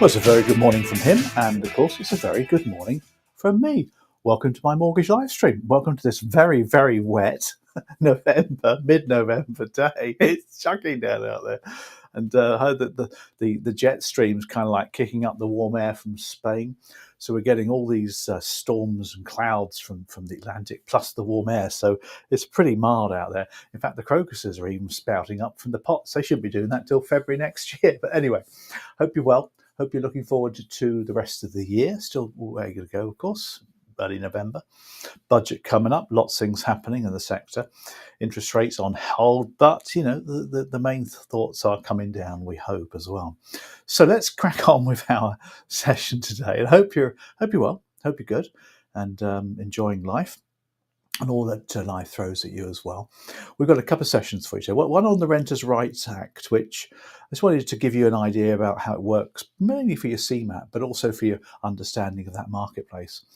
Well, it's a very good morning from him, and of course, it's a very good morning from me. Welcome to my mortgage live stream. Welcome to this very, very wet mid-November day. It's chucking down out there, and I heard that the jet stream's kind of like kicking up the warm air from Spain. So we're getting all these storms and clouds from the Atlantic, plus the warm air. So it's pretty mild out there. In fact, the crocuses are even spouting up from the pots. They shouldn't be doing that till February next year. But anyway, hope you're well. Hope you're looking forward to the rest of the year. Still way to go, of course. Early November. Budget coming up. Lots of things happening in the sector. Interest rates on hold, but you know the main thoughts are coming down. We hope as well. So let's crack on with our session today. And hope you're well. Hope you're good and enjoying life and all that life throws at you as well. We've got a couple of sessions for you today. One on the Renters' Rights Act, which I just wanted to give you an idea about how it works, mainly for your CeMAP, but also for your understanding of that marketplace.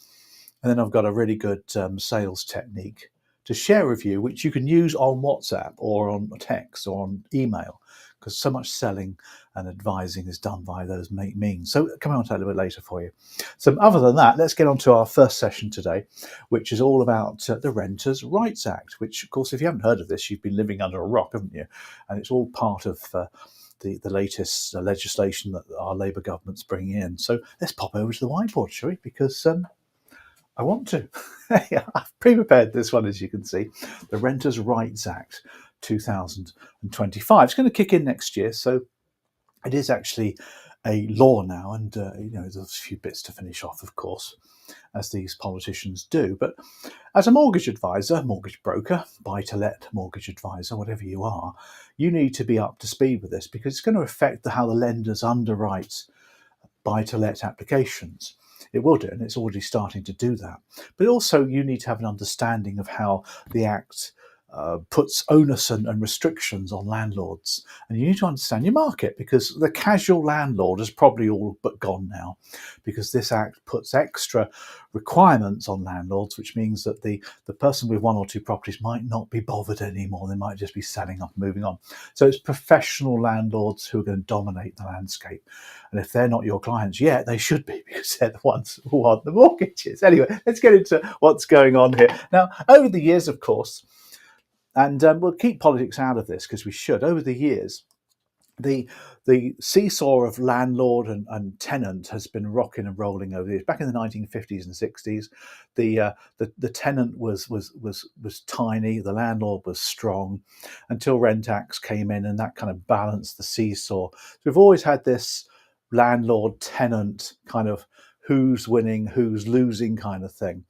And then I've got a really good sales technique to share with you, which you can use on WhatsApp or on text or on email, because so much selling and advising is done by those means. So coming on to that a little bit later for you. So other than that, let's get on to our first session today, which is all about the Renters' Rights Act, which, of course, if you haven't heard of this, you've been living under a rock, haven't you? And it's all part of the latest legislation that our Labour government's bringing in. So let's pop over to the whiteboard, shall we? Because I want to. I've pre-prepared this one, as you can see, the Renters' Rights Act 2025. It's going to kick in next year, so it is actually a law now, and there's a few bits to finish off, of course, as these politicians do. But as a mortgage advisor, mortgage broker, buy-to-let mortgage advisor, whatever you are, you need to be up to speed with this because it's going to affect how the lenders underwrite buy-to-let applications. It will do, and it's already starting to do that. But also you need to have an understanding of how the Act puts onus and restrictions on landlords. And you need to understand your market, because the casual landlord is probably all but gone now, because this Act puts extra requirements on landlords, which means that the person with one or two properties might not be bothered anymore. They might just be selling up and moving on. So it's professional landlords who are going to dominate the landscape. And if they're not your clients yet, they should be, because they're the ones who want the mortgages. Anyway, let's get into what's going on here. Now, over the years, of course, and we'll keep politics out of this because we should, over the years, the seesaw of landlord and tenant has been rocking and rolling over the years. Back in the 1950s and 60s, the tenant was tiny, the landlord was strong, until rent acts came in, and that kind of balanced the seesaw. So we've always had this landlord tenant kind of who's winning, who's losing kind of thing.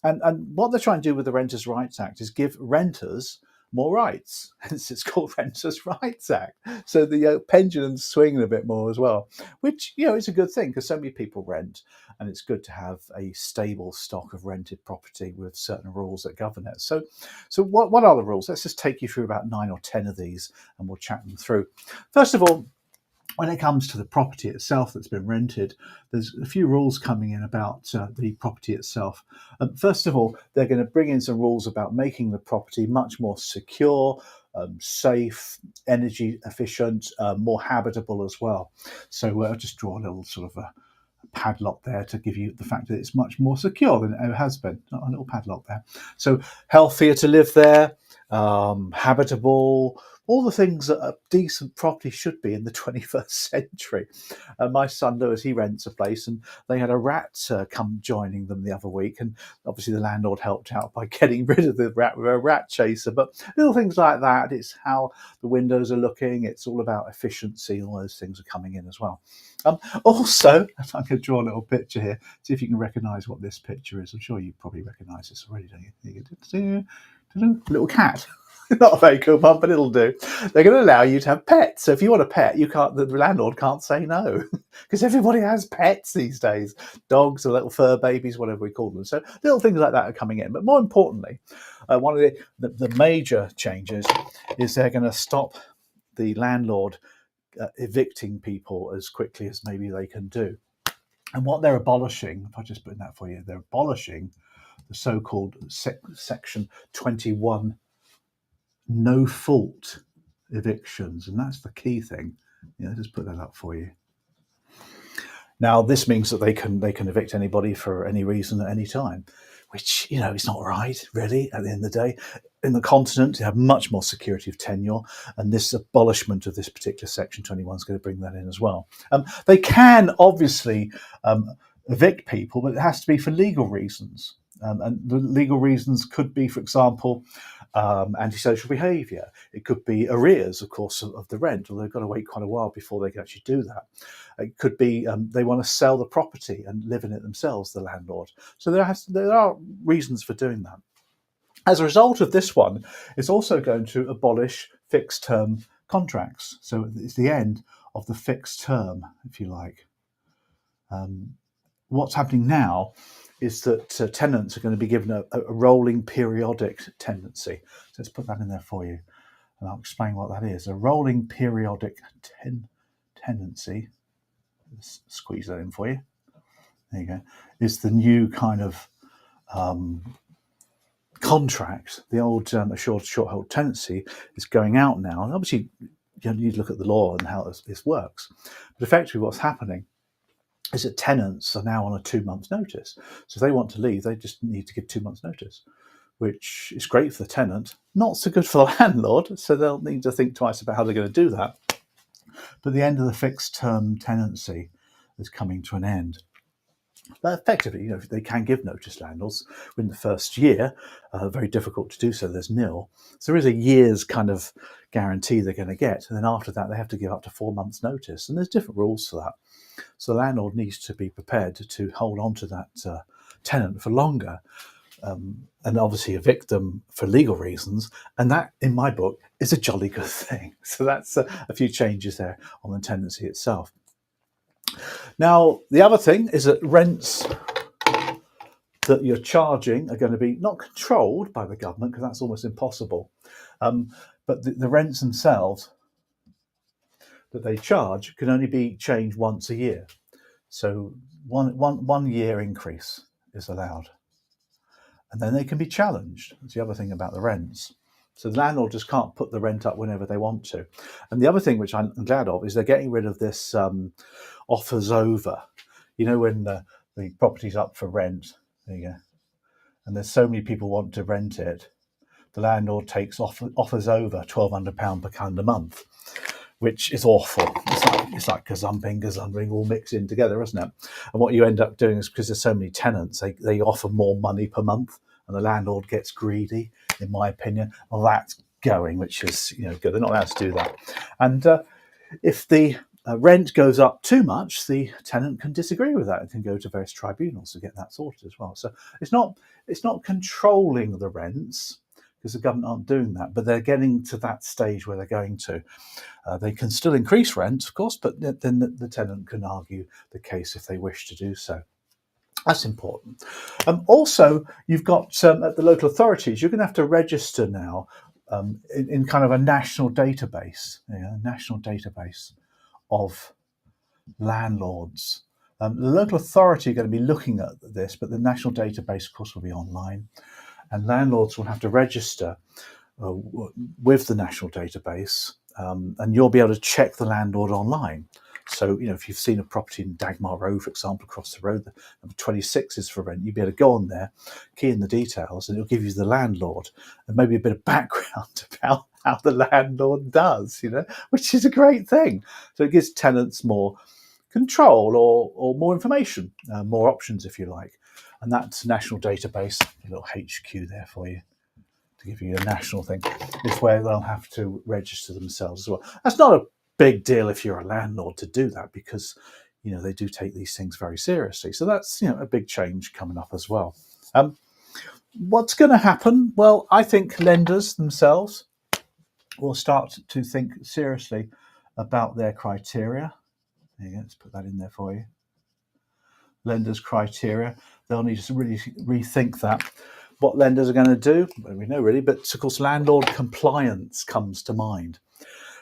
And what they're trying to do with the Renters' Rights Act is give renters more rights. Hence it's called Renters' Rights Act. So the pendulum's swinging a bit more as well, which, is a good thing, because so many people rent, and it's good to have a stable stock of rented property with certain rules that govern it. So what are the rules? Let's just take you through about 9 or 10 of these, and we'll chat them through. First of all, when it comes to the property itself that's been rented, there's a few rules coming in about the property itself. First of all, they're going to bring in some rules about making the property much more secure, safe, energy efficient, more habitable as well. So I'll just draw a little sort of a padlock there to give you the fact that it's much more secure than it has been. A little padlock there. So healthier to live there, habitable, all the things that a decent property should be in the 21st century. My son Lewis, he rents a place, and they had a rat come joining them the other week, and obviously the landlord helped out by getting rid of the rat with a rat chaser. But little things like that, it's how the windows are looking, it's all about efficiency, all those things are coming in as well. Also, I'm going to draw a little picture here, see if you can recognise what this picture is. I'm sure you probably recognise this already, don't you? Little cat. Not a very cool one, but it'll do. They're going to allow you to have pets. So if you want a pet, the landlord can't say no, because everybody has pets these days. Dogs or little fur babies, whatever we call them. So little things like that are coming in. But more importantly, one of the major changes is they're going to stop the landlord evicting people as quickly as maybe they can do. And what they're abolishing, if I just put that for you, they're abolishing the so-called Section 21 no-fault evictions, and that's the key thing. Just put that up for you. Now, this means that they can evict anybody for any reason at any time, which, you know, is not right, really, at the end of the day. In the continent, you have much more security of tenure, and this abolishment of this particular Section 21 is going to bring that in as well. They can obviously evict people, but it has to be for legal reasons. And the legal reasons could be, for example, antisocial behaviour. It could be arrears, of course, of the rent, although they've got to wait quite a while before they can actually do that. It could be they want to sell the property and live in it themselves, the landlord. So there are reasons for doing that. As a result of this one, it's also going to abolish fixed term contracts. So it's the end of the fixed term, if you like. What's happening now is that tenants are going to be given a rolling periodic tenancy. So let's put that in there for you, and I'll explain what that is. A rolling periodic tenancy, let's squeeze that in for you. There you go. Is the new kind of contract. The old short-hold tenancy is going out now, and obviously you need to look at the law and how this works. But effectively, what's happening is that tenants are now on a 2 months notice. So if they want to leave, they just need to give 2 months notice, which is great for the tenant, not so good for the landlord. So they'll need to think twice about how they're going to do that. But the end of the fixed term tenancy is coming to an end. But effectively, you know, they can give notice, landlords, in the first year. Very difficult to do so. There's nil. So there is a year's kind of guarantee they're going to get. And then after that, they have to give up to 4 months notice. And there's different rules for that. So the landlord needs to be prepared to hold on to that tenant for longer, and obviously evict them for legal reasons. And that, in my book, is a jolly good thing. So that's a few changes there on the tenancy itself. Now, the other thing is that rents that you're charging are going to be not controlled by the government, because that's almost impossible. But the rents themselves that they charge can only be changed once a year. So one year increase is allowed. And then they can be challenged. That's the other thing about the rents. So the landlord just can't put the rent up whenever they want to. And the other thing, which I'm glad of, is they're getting rid of this offers over. You know, when the property's up for rent, there you go, and there's so many people want to rent it, the landlord takes offers over £1,200 per calendar month, which is awful. It's like gazumping all mixed in together, isn't it? And what you end up doing is, because there's so many tenants, they offer more money per month, and the landlord gets greedy, in my opinion. Well, that's going, which is, you know, good. They're not allowed to do that. And if the rent goes up too much, the tenant can disagree with that and can go to various tribunals to get that sorted as well. So it's not controlling the rents, because the government aren't doing that, but they're getting to that stage where they're going to. They can still increase rent, of course, but then the tenant can argue the case if they wish to do so. That's important. Also, you've got at the local authorities, you're going to have to register now in kind of a national database, national database of landlords. The local authority are going to be looking at this, but the national database, of course, will be online. And landlords will have to register with the national database, and you'll be able to check the landlord online. So, you know, if you've seen a property in Dagmar Road, for example, across the road, number 26 is for rent, you'll be able to go on there, key in the details, and it'll give you the landlord and maybe a bit of background about how the landlord does, you know, which is a great thing. So it gives tenants more control or more information, more options, if you like. And that's national database, a little HQ there for you to give you a national thing. It's where they'll have to register themselves as well. That's not a big deal if you're a landlord to do that, because, you know, they do take these things very seriously. So that's, you know, a big change coming up as well. What's going to happen? Well, I think lenders themselves will start to think seriously about their criteria. There you go, let's put that in there for you. Lenders' criteria. They'll need to really rethink that. What lenders are going to do, well, we know really, but of course landlord compliance comes to mind,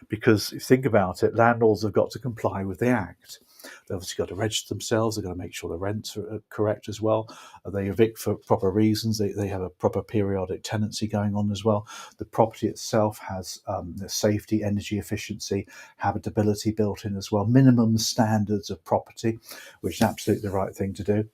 because if you think about it, landlords have got to comply with the Act. They've obviously got to register themselves. They've got to make sure the rents are correct as well. They evict for proper reasons. They have a proper periodic tenancy going on as well. The property itself has the safety, energy efficiency, habitability built in as well. Minimum standards of property, which is absolutely the right thing to do.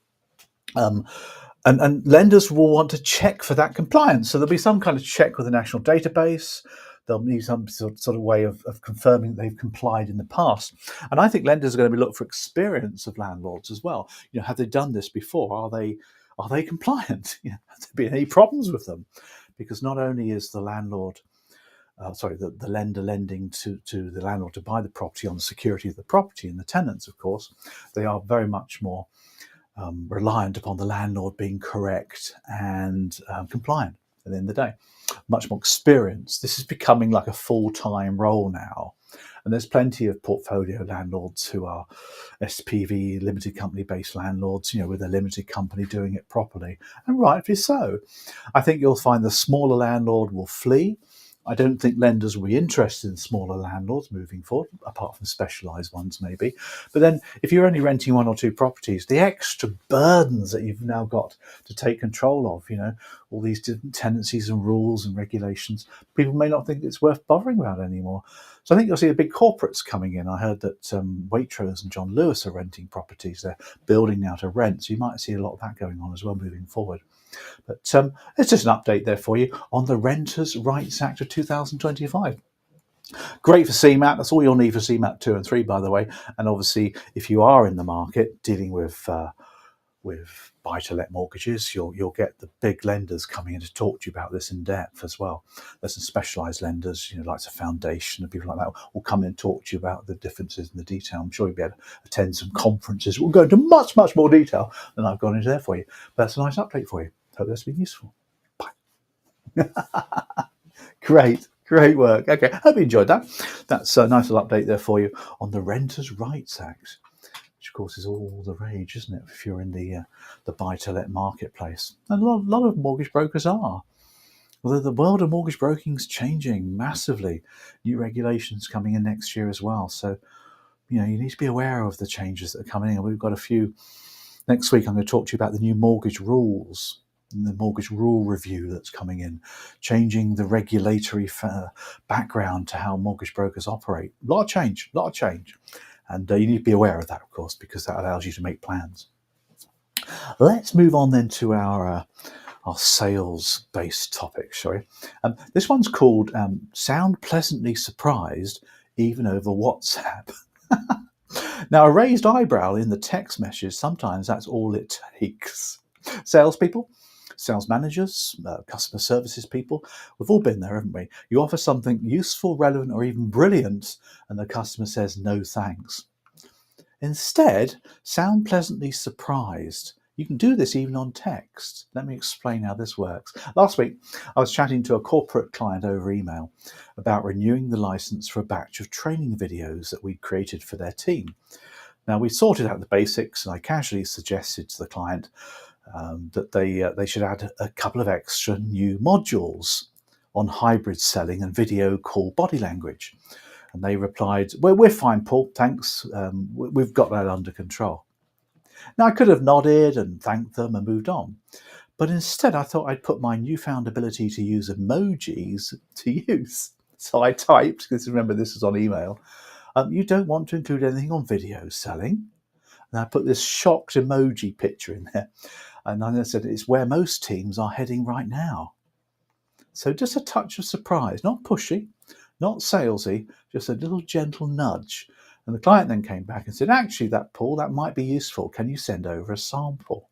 And lenders will want to check for that compliance. So there'll be some kind of check with the national database. They'll need some sort of way of confirming that they've complied in the past. And I think lenders are going to be looking for experience of landlords as well. Have they done this before? Are they compliant? Have there been any problems with them? Because not only is the landlord, the lender lending to the landlord to buy the property on the security of the property and the tenants, of course, they are very much more reliant upon the landlord being correct and compliant at the end of the day. Much more experience. This is becoming like a full-time role now. And there's plenty of portfolio landlords who are SPV, limited company based landlords, with a limited company doing it properly. And rightfully so. I think you'll find the smaller landlord will flee. I don't think lenders will be interested in smaller landlords moving forward, apart from specialised ones maybe. But then if you're only renting one or two properties, the extra burdens that you've now got to take control of, all these different tenancies and rules and regulations, people may not think it's worth bothering about anymore. So I think you'll see the big corporates coming in. I heard that Waitrose and John Lewis are renting properties. They're building now to rent. So you might see a lot of that going on as well moving forward. But it's just an update there for you on the Renters' Rights Act of 2025. Great for CeMAP. That's all you'll need for CeMAP 2 and 3, by the way. And obviously, if you are in the market dealing with buy-to-let mortgages, you'll get the big lenders coming in to talk to you about this in depth as well. There's some specialised lenders, like a foundation and people like that, will come in and talk to you about the differences in the detail. I'm sure you'll be able to attend some conferences. We'll go into much, much more detail than I've gone into there for you. But that's a nice update for you. Hope that's been useful. Bye. Great work. Okay, hope you enjoyed that. That's a nice little update there for you on the Renters' Rights Act, which of course is all the rage, isn't it, if you're in the buy-to-let marketplace. And a lot of mortgage brokers are. Although the world of mortgage broking is changing massively. New regulations coming in next year as well. So, you need to be aware of the changes that are coming in. We've got a few. Next week, I'm going to talk to you about the new mortgage rules, the mortgage rule review that's coming in, changing the regulatory background to how mortgage brokers operate. A lot of change. And you need to be aware of that, of course, because that allows you to make plans. Let's move on then to our sales-based topic, shall we? This one's called Sound Pleasantly Surprised Even Over WhatsApp. Now, a raised eyebrow in the text message, sometimes that's all it takes. Salespeople, sales managers, customer services people, we've all been there, haven't we? You offer something useful, relevant, or even brilliant, and the customer says no thanks. Instead, sound pleasantly surprised. You can do this even on text. Let me explain how this works. Last week, I was chatting to a corporate client over email about renewing the license for a batch of training videos that we'd created for their team. Now, we sorted out the basics, and I casually suggested to the client that they should add a couple of extra new modules on hybrid selling and video call body language. And they replied, well, we're fine, Paul, thanks. We've got that under control. Now, I could have nodded and thanked them and moved on. But instead, I thought I'd put my newfound ability to use emojis to use. So I typed, because remember, this was on email, you don't want to include anything on video selling. And I put this shocked emoji picture in there. And then I said, it's where most teams are heading right now. So just a touch of surprise, not pushy, not salesy, just a little gentle nudge. And the client then came back and said, actually, Paul, that might be useful. Can you send over a sample?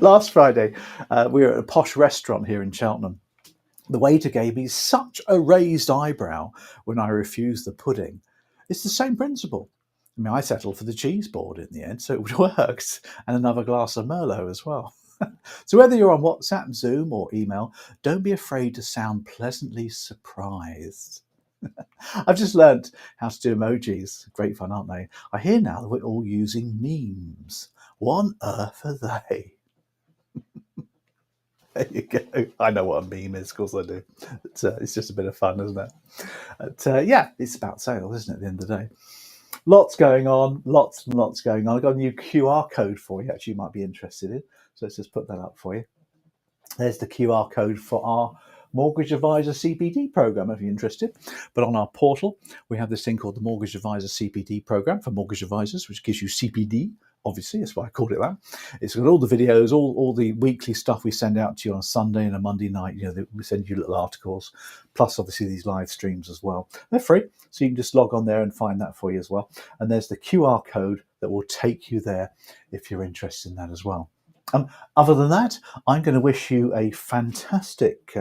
Last Friday, we were at a posh restaurant here in Cheltenham. The waiter gave me such a raised eyebrow when I refused the pudding. It's the same principle. I settled for the cheese board in the end, so it worked, and another glass of Merlot as well. So whether you're on WhatsApp, Zoom, or email, don't be afraid to sound pleasantly surprised. I've just learnt how to do emojis. Great fun, aren't they? I hear now that we're all using memes. What on earth are they? There you go. I know what a meme is, of course I do. It's just a bit of fun, isn't it? But, yeah, it's about sales, isn't it, at the end of the day? Lots going on, lots and lots going on. I've got a new QR code for you, actually, you might be interested in. So let's just put that up for you. There's the QR code for our Mortgage Advisor CPD program, if you're interested. But on our portal, we have this thing called the Mortgage Advisor CPD program for mortgage advisors, which gives you CPD. Obviously, that's why I called it that. It's got all the videos, all the weekly stuff we send out to you on a Sunday and a Monday night. We send you little articles, plus obviously these live streams as well. They're free, so you can just log on there and find that for you as well. And there's the QR code that will take you there if you're interested in that as well. Other than that, I'm going to wish you a fantastic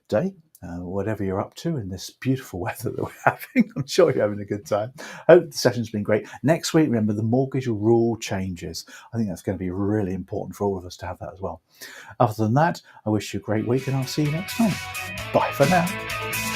day, whatever you're up to in this beautiful weather that we're having. I'm sure you're having a good time. Hope the session's been great. Next week, remember, the mortgage rule changes. I think that's going to be really important for all of us to have that as well. Other than that, I wish you a great week and I'll see you next time. Bye for now.